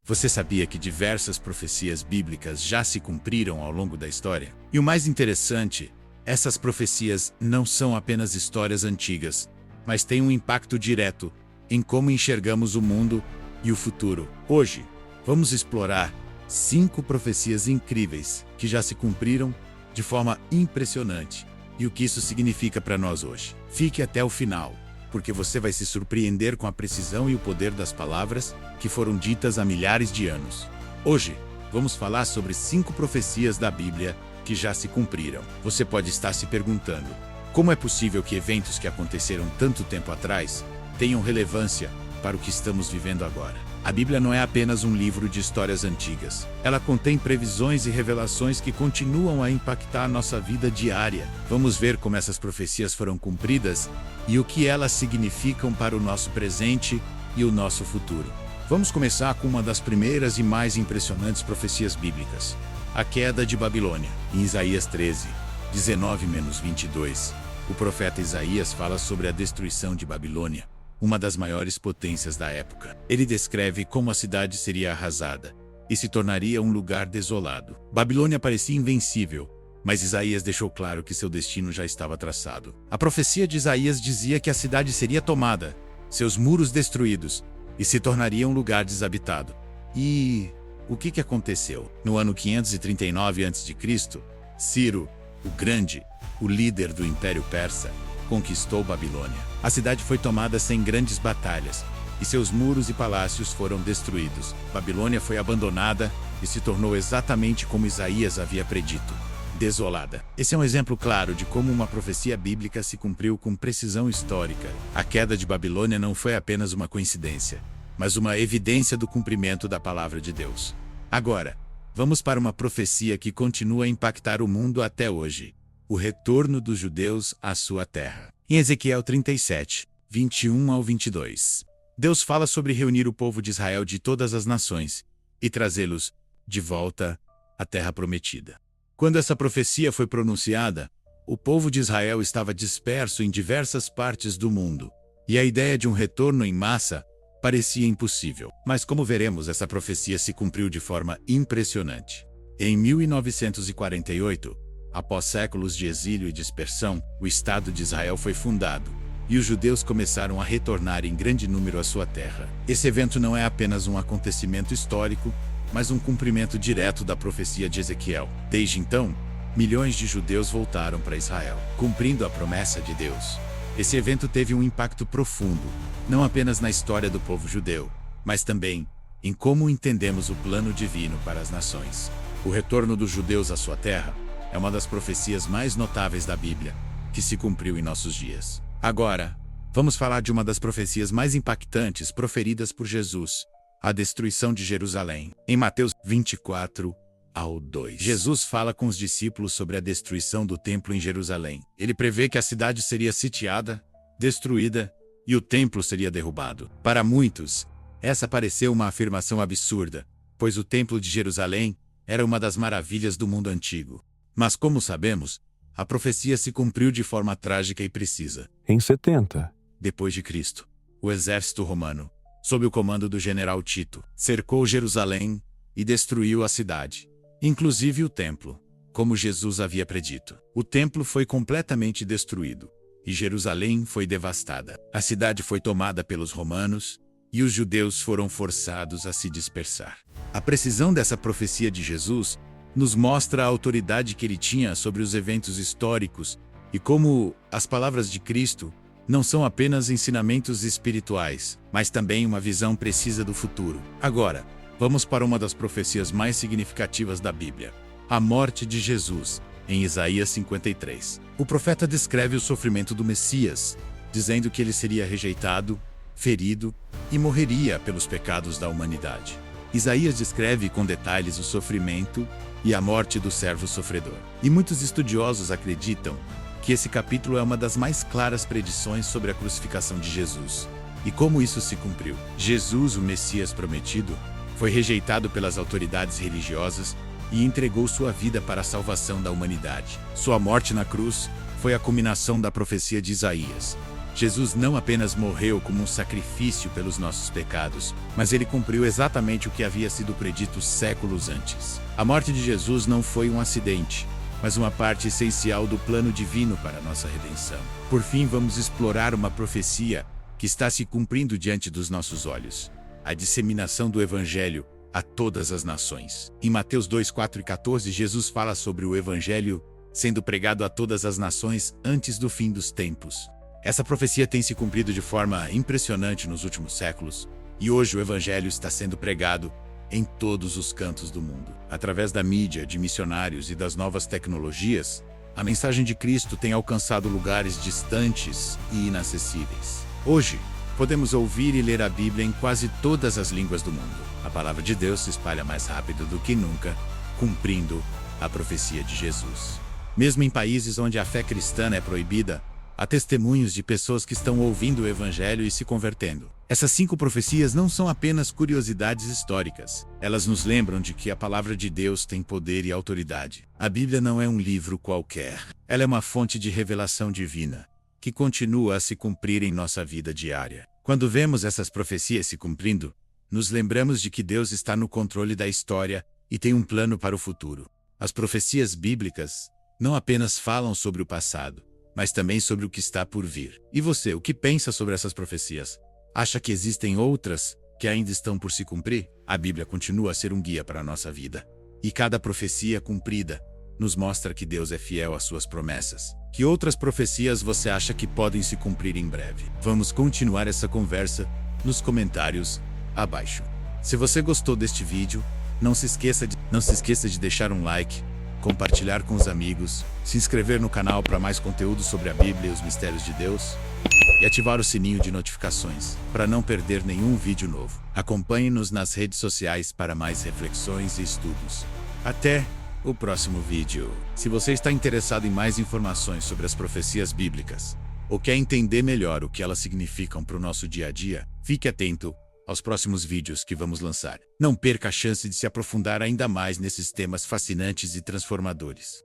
Você sabia que diversas profecias bíblicas já se cumpriram ao longo da história? E o mais interessante, essas profecias não são apenas histórias antigas, mas têm um impacto direto em como enxergamos o mundo e o futuro. Hoje, vamos explorar 5 profecias incríveis que já se cumpriram de forma impressionante e o que isso significa para nós hoje. Fique até o final, porque você vai se surpreender com a precisão e o poder das palavras que foram ditas há milhares de anos. Hoje, vamos falar sobre 5 profecias da Bíblia que já se cumpriram. Você pode estar se perguntando, como é possível que eventos que aconteceram tanto tempo atrás tenham relevância para o que estamos vivendo agora? A Bíblia não é apenas um livro de histórias antigas. Ela contém previsões e revelações que continuam a impactar nossa vida diária. Vamos ver como essas profecias foram cumpridas e o que elas significam para o nosso presente e o nosso futuro. Vamos começar com uma das primeiras e mais impressionantes profecias bíblicas: a queda de Babilônia. Em Isaías 13, 19-22, o profeta Isaías fala sobre a destruição de Babilônia, uma das maiores potências da época. Ele descreve como a cidade seria arrasada e se tornaria um lugar desolado. Babilônia parecia invencível, mas Isaías deixou claro que seu destino já estava traçado. A profecia de Isaías dizia que a cidade seria tomada, seus muros destruídos, e se tornaria um lugar desabitado. E o que aconteceu? No ano 539 a.C., Ciro, o Grande, o líder do Império Persa, conquistou Babilônia. A cidade foi tomada sem grandes batalhas, e seus muros e palácios foram destruídos. Babilônia foi abandonada e se tornou exatamente como Isaías havia predito: desolada. Esse é um exemplo claro de como uma profecia bíblica se cumpriu com precisão histórica. A queda de Babilônia não foi apenas uma coincidência, mas uma evidência do cumprimento da palavra de Deus. Agora, vamos para uma profecia que continua a impactar o mundo até hoje: o retorno dos judeus à sua terra. Em Ezequiel 37, 21-22, Deus fala sobre reunir o povo de Israel de todas as nações e trazê-los de volta à terra prometida. Quando essa profecia foi pronunciada, o povo de Israel estava disperso em diversas partes do mundo, e a ideia de um retorno em massa parecia impossível. Mas, como veremos, essa profecia se cumpriu de forma impressionante. Em 1948, após séculos de exílio e dispersão, o Estado de Israel foi fundado, e os judeus começaram a retornar em grande número à sua terra. Esse evento não é apenas um acontecimento histórico, mas um cumprimento direto da profecia de Ezequiel. Desde então, milhões de judeus voltaram para Israel, cumprindo a promessa de Deus. Esse evento teve um impacto profundo, não apenas na história do povo judeu, mas também em como entendemos o plano divino para as nações. O retorno dos judeus à sua terra é uma das profecias mais notáveis da Bíblia, que se cumpriu em nossos dias. Agora, vamos falar de uma das profecias mais impactantes proferidas por Jesus: a destruição de Jerusalém. Em Mateus 24-2, Jesus fala com os discípulos sobre a destruição do templo em Jerusalém. Ele prevê que a cidade seria sitiada, destruída, e o templo seria derrubado. Para muitos, essa pareceu uma afirmação absurda, pois o templo de Jerusalém era uma das maravilhas do mundo antigo. Mas, como sabemos, a profecia se cumpriu de forma trágica e precisa. Em 70 depois de Cristo, o exército romano, sob o comando do general Tito, cercou Jerusalém e destruiu a cidade, inclusive o templo, como Jesus havia predito. O templo foi completamente destruído, e Jerusalém foi devastada. A cidade foi tomada pelos romanos, e os judeus foram forçados a se dispersar. A precisão dessa profecia de Jesus nos mostra a autoridade que ele tinha sobre os eventos históricos e como as palavras de Cristo não são apenas ensinamentos espirituais, mas também uma visão precisa do futuro. Agora, vamos para uma das profecias mais significativas da Bíblia: a morte de Jesus, em Isaías 53. O profeta descreve o sofrimento do Messias, dizendo que ele seria rejeitado, ferido e morreria pelos pecados da humanidade. Isaías descreve com detalhes o sofrimento e a morte do servo sofredor. E muitos estudiosos acreditam que esse capítulo é uma das mais claras predições sobre a crucificação de Jesus e como isso se cumpriu. Jesus, o Messias prometido, foi rejeitado pelas autoridades religiosas e entregou sua vida para a salvação da humanidade. Sua morte na cruz foi a culminação da profecia de Isaías. Jesus não apenas morreu como um sacrifício pelos nossos pecados, mas ele cumpriu exatamente o que havia sido predito séculos antes. A morte de Jesus não foi um acidente, mas uma parte essencial do plano divino para a nossa redenção. Por fim, vamos explorar uma profecia que está se cumprindo diante dos nossos olhos: a disseminação do Evangelho a todas as nações. Em Mateus 2, 4 e 14, Jesus fala sobre o Evangelho sendo pregado a todas as nações antes do fim dos tempos. Essa profecia tem se cumprido de forma impressionante nos últimos séculos, e hoje o Evangelho está sendo pregado em todos os cantos do mundo. Através da mídia, de missionários e das novas tecnologias, a mensagem de Cristo tem alcançado lugares distantes e inacessíveis. Hoje, podemos ouvir e ler a Bíblia em quase todas as línguas do mundo. A palavra de Deus se espalha mais rápido do que nunca, cumprindo a profecia de Jesus. Mesmo em países onde a fé cristã é proibida, há testemunhos de pessoas que estão ouvindo o Evangelho e se convertendo. Essas 5 profecias não são apenas curiosidades históricas. Elas nos lembram de que a palavra de Deus tem poder e autoridade. A Bíblia não é um livro qualquer. Ela é uma fonte de revelação divina, que continua a se cumprir em nossa vida diária. Quando vemos essas profecias se cumprindo, nos lembramos de que Deus está no controle da história e tem um plano para o futuro. As profecias bíblicas não apenas falam sobre o passado, mas também sobre o que está por vir. E você, o que pensa sobre essas profecias? Acha que existem outras que ainda estão por se cumprir? A Bíblia continua a ser um guia para a nossa vida. E cada profecia cumprida nos mostra que Deus é fiel às suas promessas. Que outras profecias você acha que podem se cumprir em breve? Vamos continuar essa conversa nos comentários abaixo. Se você gostou deste vídeo, não se esqueça de deixar um like, compartilhar com os amigos, se inscrever no canal para mais conteúdo sobre a Bíblia e os mistérios de Deus, e ativar o sininho de notificações para não perder nenhum vídeo novo. Acompanhe-nos nas redes sociais para mais reflexões e estudos. Até o próximo vídeo. Se você está interessado em mais informações sobre as profecias bíblicas, ou quer entender melhor o que elas significam para o nosso dia a dia, fique atento aos próximos vídeos que vamos lançar. Não perca a chance de se aprofundar ainda mais nesses temas fascinantes e transformadores.